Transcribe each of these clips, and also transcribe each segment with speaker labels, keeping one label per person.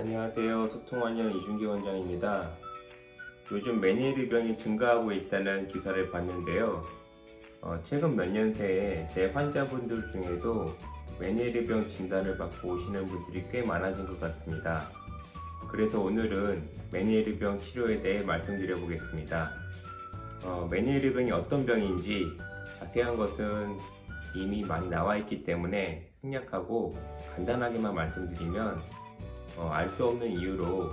Speaker 1: 안녕하세요. 소통원년 이준기 원장입니다. 요즘 메니에르병이 증가하고 있다는 기사를 봤는데요. 최근 몇 년 새에 제 환자분들 중에도 메니에르병 진단을 받고 오시는 분들이 꽤 많아진 것 같습니다. 그래서 오늘은 메니에르병 치료에 대해 말씀드려 보겠습니다. 메니에르병이 어떤 병인지 자세한 것은 이미 많이 나와 있기 때문에 생략하고 간단하게만 말씀드리면 알 수 없는 이유로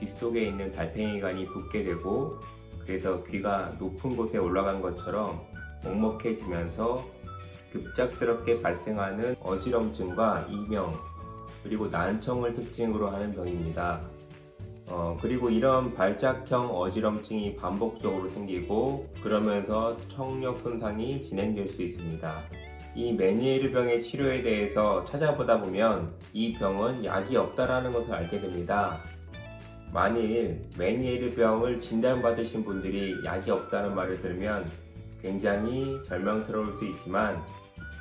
Speaker 1: 귀 속에 있는 달팽이관이 붓게 되고, 그래서 귀가 높은 곳에 올라간 것처럼 먹먹해지면서 급작스럽게 발생하는 어지럼증과 이명, 그리고 난청을 특징으로 하는 병입니다. 그리고 이런 발작형 어지럼증이 반복적으로 생기고, 그러면서 청력 손상이 진행될 수 있습니다. 이 메니에르병의 치료에 대해서 찾아보다 보면 이 병은 약이 없다라는 것을 알게 됩니다. 만일 메니에르병을 진단받으신 분들이 약이 없다는 말을 들으면 굉장히 절망스러울 수 있지만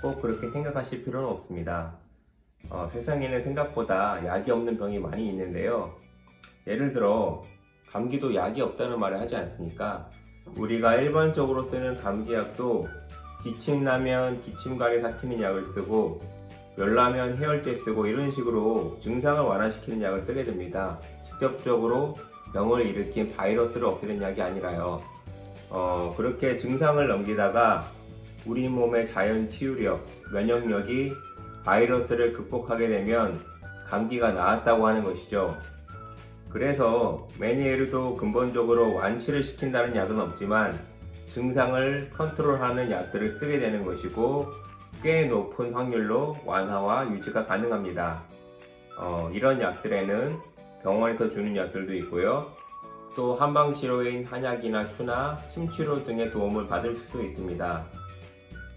Speaker 1: 꼭 그렇게 생각하실 필요는 없습니다. 세상에는 생각보다 약이 없는 병이 많이 있는데요. 예를 들어 감기도 약이 없다는 말을 하지 않습니까? 우리가 일반적으로 쓰는 감기약도 기침나면 기침가래 삭히는 약을 쓰고, 열나면 해열제 쓰고, 이런 식으로 증상을 완화시키는 약을 쓰게 됩니다. 직접적으로 병을 일으킨 바이러스를 없애는 약이 아니라요. 그렇게 증상을 넘기다가 우리 몸의 자연 치유력, 면역력이 바이러스를 극복하게 되면 감기가 나았다고 하는 것이죠. 그래서 메니에르도 근본적으로 완치를 시킨다는 약은 없지만 증상을 컨트롤하는 약들을 쓰게 되는 것이고, 꽤 높은 확률로 완화와 유지가 가능합니다. 이런 약들에는 병원에서 주는 약들도 있고요. 또 한방치료인 한약이나 추나 침치료 등의 도움을 받을 수도 있습니다.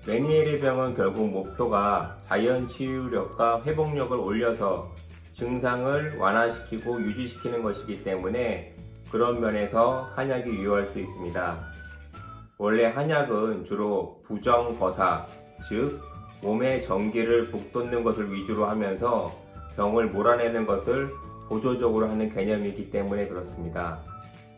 Speaker 1: 메니에르병은 결국 목표가 자연 치유력과 회복력을 올려서 증상을 완화시키고 유지시키는 것이기 때문에 그런 면에서 한약이 유효할 수 있습니다. 원래 한약은 주로 부정거사, 즉 몸의 전기를 북돋는 것을 위주로 하면서 병을 몰아내는 것을 보조적으로 하는 개념이기 때문에 그렇습니다.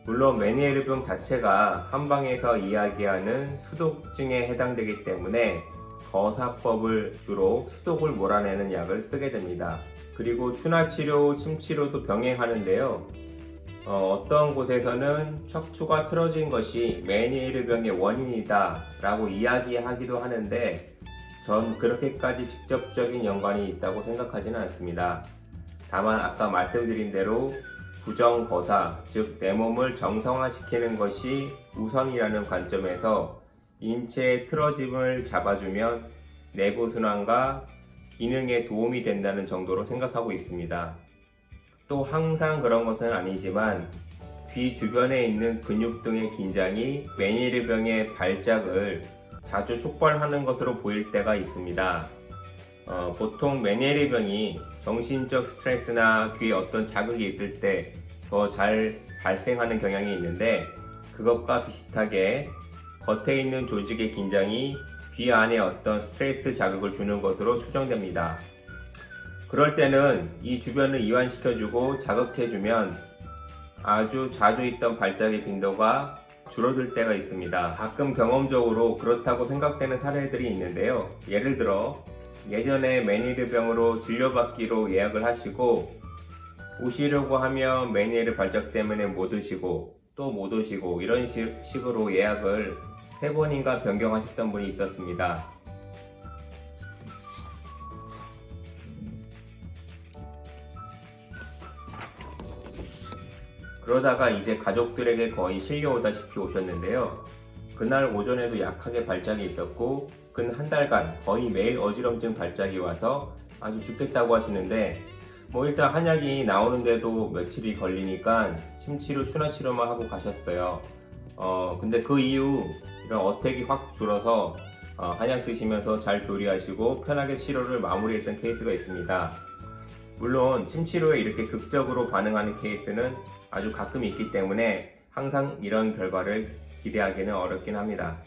Speaker 1: 물론 메니에르병 자체가 한방에서 이야기하는 수독증에 해당되기 때문에 거사법을 주로 수독을 몰아내는 약을 쓰게 됩니다. 그리고 추나치료, 침치료도 병행하는데요. 어떤 곳에서는 척추가 틀어진 것이 메니에르병의 원인이다 라고 이야기하기도 하는데, 전 그렇게까지 직접적인 연관이 있다고 생각하지는 않습니다. 다만 아까 말씀드린 대로 부정거사, 즉 내 몸을 정상화시키는 것이 우선이라는 관점에서 인체의 틀어짐을 잡아주면 내부순환과 기능에 도움이 된다는 정도로 생각하고 있습니다. 또 항상 그런 것은 아니지만 귀 주변에 있는 근육 등의 긴장이 메니에르병의 발작을 자주 촉발하는 것으로 보일 때가 있습니다. 보통 메니에르병이 정신적 스트레스나 귀에 어떤 자극이 있을 때 더 잘 발생하는 경향이 있는데, 그것과 비슷하게 겉에 있는 조직의 긴장이 귀 안에 어떤 스트레스 자극을 주는 것으로 추정됩니다. 그럴 때는 이 주변을 이완시켜주고 자극해주면 아주 자주 있던 발작의 빈도가 줄어들 때가 있습니다. 가끔 경험적으로 그렇다고 생각되는 사례들이 있는데요. 예를 들어 예전에 메니에르병으로 진료받기로 예약을 하시고 오시려고 하면 메니에르 발작 때문에 못 오시고 또 못 오시고, 이런 식으로 예약을 3번인가 변경하셨던 분이 있었습니다. 그러다가 이제 가족들에게 거의 실려오다시피 오셨는데요. 그날 오전에도 약하게 발작이 있었고, 근 한 달간 거의 매일 어지럼증 발작이 와서 아주 죽겠다고 하시는데, 일단 한약이 나오는데도 며칠이 걸리니까 침치료, 추나치료만 하고 가셨어요. 근데 그 이후 이런 어택이 확 줄어서 한약 드시면서 잘 조리하시고 편하게 치료를 마무리했던 케이스가 있습니다. 물론 침치료에 이렇게 극적으로 반응하는 케이스는 아주 가끔 있기 때문에 항상 이런 결과를 기대하기는 어렵긴 합니다.